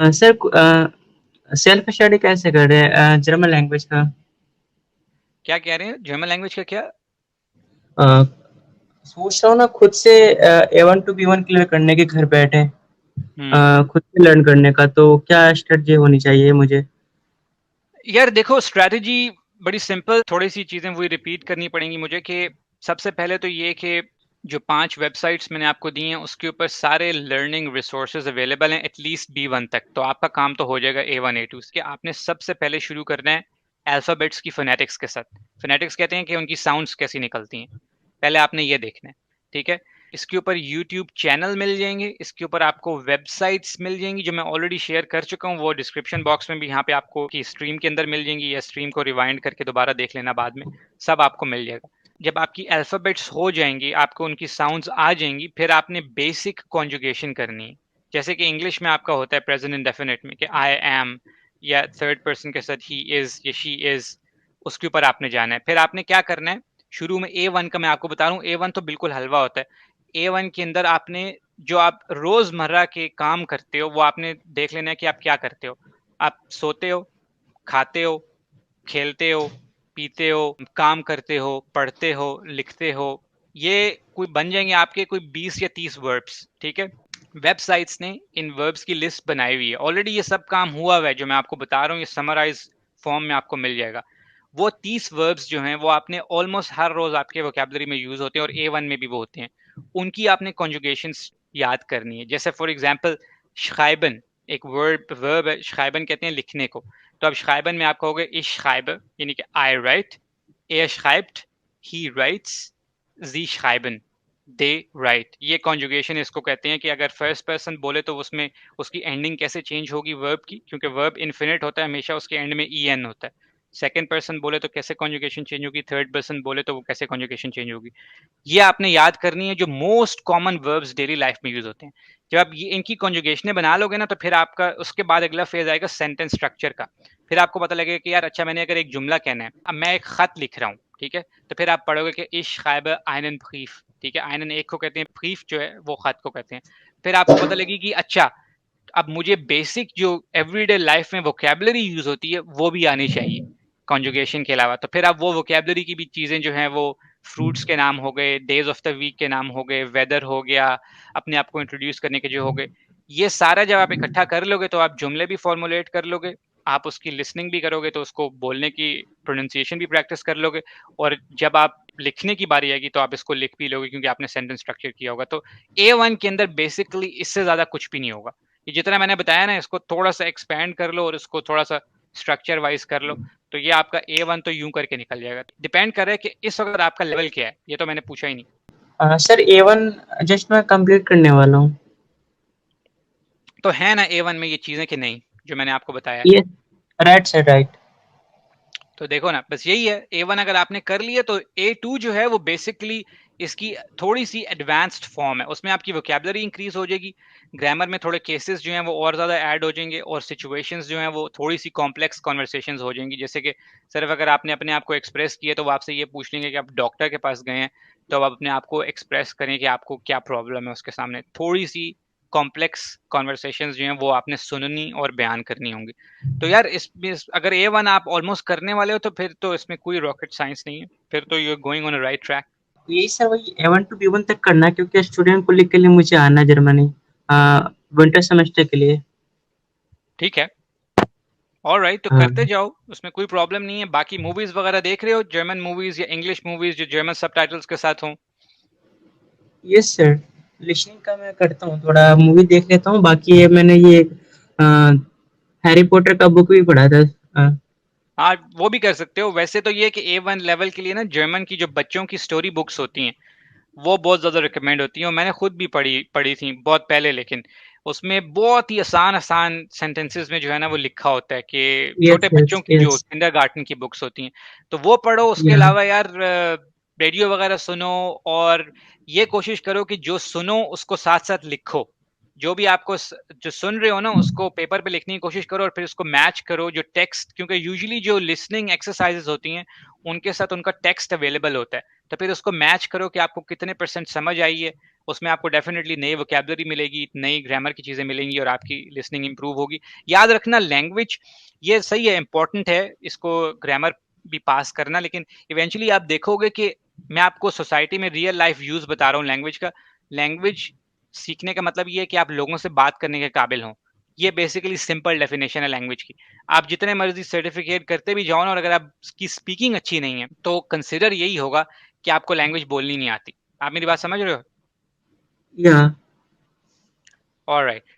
Sir, self study कैसे कर रहे हैं जर्मन लैंग्वेज का? क्या कह रहे हैं? जर्मन लैंग्वेज का क्या? अ, सोच रहा हूँ ना खुद से A1 to B1 क्लियर करने के घर बैठे, हम्म। खुद से लर्न करने का। तो क्या स्ट्रेटजी होनी चाहिए मुझे? यार देखो, स्ट्रैटेजी बड़ी सिंपल, थोड़ी सी चीजें वही रिपीट करनी पड़ेंगी मुझे कि सबसे पहले तो ये कि जो 5 वेबसाइट्स मैंने आपको दी हैं उसके ऊपर सारे लर्निंग रिसोर्सेज अवेलेबल हैं एटलीस्ट B1 तक। तो आपका काम तो हो जाएगा A1 A2। इसके आपने सबसे पहले शुरू करना है अल्फाबेट्स की फोनेटिक्स के साथ। फोनेटिक्स कहते हैं कि उनकी साउंड्स कैसी निकलती हैं, पहले आपने ये देखना है। ठीक है। इसके ऊपर यूट्यूब चैनल मिल जाएंगे, इसके ऊपर आपको वेबसाइट्स मिल जाएंगी जो मैं ऑलरेडी शेयर कर चुका हूँ, वो डिस्क्रिप्शन बॉक्स में भी यहाँ पे आपको की स्ट्रीम के अंदर मिल जाएंगी, या स्ट्रीम को रिवाइंड करके दोबारा देख लेना बाद में, सब आपको मिल जाएगा। जब आपकी अल्फाबेट्स हो जाएंगी, आपको उनकी साउंड्स आ जाएंगी, फिर आपने बेसिक कॉन्जुगेशन करनी है। जैसे कि इंग्लिश में आपका होता है प्रेजेंट इंडेफिनिट में कि आई एम, या थर्ड पर्सन के साथ ही इज या शी इज, उसके ऊपर आपने जाना है। फिर आपने क्या करना है, शुरू में A1 का मैं आपको बता रहा हूँ, A1 तो बिल्कुल हलवा होता है। A1 के अंदर आपने जो आप रोजमर्रा के काम करते हो वो आपने देख लेना है कि आप क्या करते हो। आप सोते हो, खाते हो, खेलते हो, पीते हो, काम करते हो, पढ़ते हो, लिखते हो। ये कोई बन जाएंगे आपके कोई 20 या 30 वर्ब्स। ठीक है। वेबसाइट्स ने इन वर्ब्स की लिस्ट बनाई हुई है ऑलरेडी, ये सब काम हुआ हुआ है जो मैं आपको बता रहा हूँ, ये समराइज फॉर्म में आपको मिल जाएगा। वो 30 वर्ब्स जो हैं वो आपने ऑलमोस्ट हर रोज आपके वोकेबलरी में यूज होते हैं और A1 में भी वो होते हैं। उनकी आपने कॉन्जुगेशंस याद करनी है। जैसे फॉर एग्जांपल schreiben, एक वर्ब है, schreiben कहते हैं लिखने को। तो अब schreiben में आप कहोगे ich schreibe, यानी कि I write, er schreibt, he writes, sie schreiben, they write। ये कॉन्जुगेशन इसको कहते हैं कि अगर फर्स्ट पर्सन बोले तो उसमें उसकी एंडिंग कैसे चेंज होगी वर्ब की, क्योंकि वर्ब इन्फिनिट होता है हमेशा, उसके एंड में en होता है। सेकंड पर्सन बोले तो कैसे कॉन्जुगेशन चेंज होगी, थर्ड पर्सन बोले तो वो कैसे कॉन्जुगेशन चेंज होगी। ये आपने याद करनी है, जो most common verbs daily life में यूज होते हैं। जब आप ये इनकी कॉन्जुगेशन बना लोगे ना, तो फिर आपका उसके बाद अगला फेज आएगा सेंटेंस स्ट्रक्चर का। फिर आपको पता लगेगा कि यार अच्छा, मैंने अगर एक जुमला कहना है, अब मैं एक खत लिख रहा हूँ, ठीक है, तो फिर आप पढ़ोगे कि इश schreibe einen Brief। ठीक है, आयनन एक को कहते हैं, ब्रीफ जो है वो खत को कहते हैं। फिर आपको पता लगेगी कि अच्छा, अब मुझे बेसिक जो एवरीडे लाइफ में वोकेबलरी यूज होती है वो भी आनी चाहिए कॉन्जुगेशन के अलावा। तो फिर आप वो वोकेबलरी की भी चीजें जो हैं वो फ्रूट्स के नाम हो गए, डेज ऑफ द वीक के नाम हो गए, वेदर हो गया, अपने आप को इंट्रोड्यूस करने के जो हो गए, ये सारा जब आप इकट्ठा कर लोगे तो आप जुमले भी फॉर्मुलेट कर लोगे, आप उसकी लिसनिंग भी करोगे तो उसको बोलने की प्रोनाउंसिएशन भी प्रैक्टिस कर लोगे, और जब आप लिखने की बारी आएगी तो आप इसको लिख भी लोगे क्योंकि आपने सेंटेंस स्ट्रक्चर किया होगा। तो A1 के अंदर बेसिकली इससे ज्यादा कुछ भी नहीं होगा। ये जितना मैंने बताया ना, इसको थोड़ा सा एक्सपेंड कर लो और इसको थोड़ा सा स्ट्रक्चर वाइज कर लो, तो ये आपका A1 तो यूं करके निकल जाएगा। डिपेंड कर रहा है कि इस वक्त आपका लेवल क्या है, ये तो मैंने पूछा ही नहीं। सर, A1 जस्ट मैं कंप्लीट करने वाला हूँ। तो है ना A1 में ये चीजें कि नहीं जो मैंने आपको बताया? ये राइट सर, राइट। तो देखो ना, बस यही है। A1 अगर आपने कर लिया तो A2 जो है वो बेसिकली इसकी थोड़ी सी एडवांस्ड फॉर्म है, उसमें आपकी वोकेबलरी इंक्रीज हो जाएगी, ग्रामर में थोड़े केसेस जो हैं वो और ज़्यादा ऐड हो जाएंगे, और सिचुएशंस जो हैं वो थोड़ी सी कॉम्प्लेक्स कॉन्वर्सेशंस हो जाएंगी। जैसे कि सिर्फ अगर आपने अपने आप को एक्सप्रेस किया तो वो आपसे ये पूछ लेंगे कि आप डॉक्टर के पास गए हैं, तो आप अपने आप को एक्सप्रेस करें कि आपको क्या प्रॉब्लम है उसके सामने। थोड़ी सी कॉम्प्लेक्स कॉन्वर्सेशंस जो हैं वो आपने सुननी और बयान करनी होंगी। तो यार इसमें अगर A1 आप ऑलमोस्ट करने वाले हो तो फिर तो इसमें कोई रॉकेट साइंस नहीं है, फिर तो you are going on a right track. यही सर, वही A1 to B1 तक करना है, क्योंकि स्टूडेंट को लिख के लिए मुझे आना है जर्मनी, विंटर सेमेस्टर के लिए। ठीक है। ऑलराइट, तो करते हाँ। जाओ, उसमें कोई प्रॉब्लम नहीं है। बाकी मूवीज वगैरह देख रहे हो, जर्मन मूवीज या इंग्लिश मूवीज जो जर्मन सबटाइटल्स के साथ हों? यस सर, लिसनिंग का मैं करता हूँ, थोड़ा मूवी देख लेता हूँ। बाकी ये मैंने ये हैरी पॉटर का बुक भी पढ़ा था। हाँ, वो भी कर सकते हो। वैसे तो ये है कि A1 लेवल के लिए ना जर्मन की जो बच्चों की स्टोरी बुक्स होती हैं वो बहुत ज़्यादा रिकमेंड होती हैं, और मैंने खुद भी पढ़ी पढ़ी थी बहुत पहले। लेकिन उसमें बहुत ही आसान आसान सेंटेंसेस में जो है ना वो लिखा होता है कि यस, छोटे यस, बच्चों की जो यस। किंडरगार्टन की बुक्स होती हैं, तो वो पढ़ो। उसके या। अलावा यार रेडियो वगैरह सुनो, और ये कोशिश करो कि जो सुनो उसको साथ साथ लिखो। जो भी आपको जो सुन रहे हो ना उसको पेपर पे लिखने की कोशिश करो, और फिर उसको मैच करो जो टेक्स्ट, क्योंकि यूजुअली जो लिसनिंग एक्सरसाइजेस होती हैं उनके साथ उनका टेक्स्ट अवेलेबल होता है। तो फिर उसको मैच करो कि आपको कितने परसेंट समझ आई है, उसमें आपको डेफिनेटली नई वोकैबुलरी मिलेगी, नई ग्रामर की चीज़ें मिलेंगी और आपकी लिसनिंग इंप्रूव होगी। याद रखना लैंग्वेज ये सही है, इम्पोर्टेंट है इसको ग्रामर भी पास करना, लेकिन इवेंचुअली आप देखोगे कि मैं आपको सोसाइटी में रियल लाइफ यूज़ बता रहा हूँ लैंग्वेज का। लैंग्वेज सीखने का मतलब ये है कि आप लोगों से बात करने के काबिल हों। ये बेसिकली सिंपल डेफिनेशन है लैंग्वेज की। आप जितने मर्ज़ी सर्टिफ़िकेट करते भी जाओ ना और अगर आपकी स्पीकिंग अच्छी नहीं है, तो कंसिडर यही होगा कि आपको लैंग्वेज बोलनी नहीं आती। आप मेरी बात समझ रहे हो? Yeah. ऑलराइट।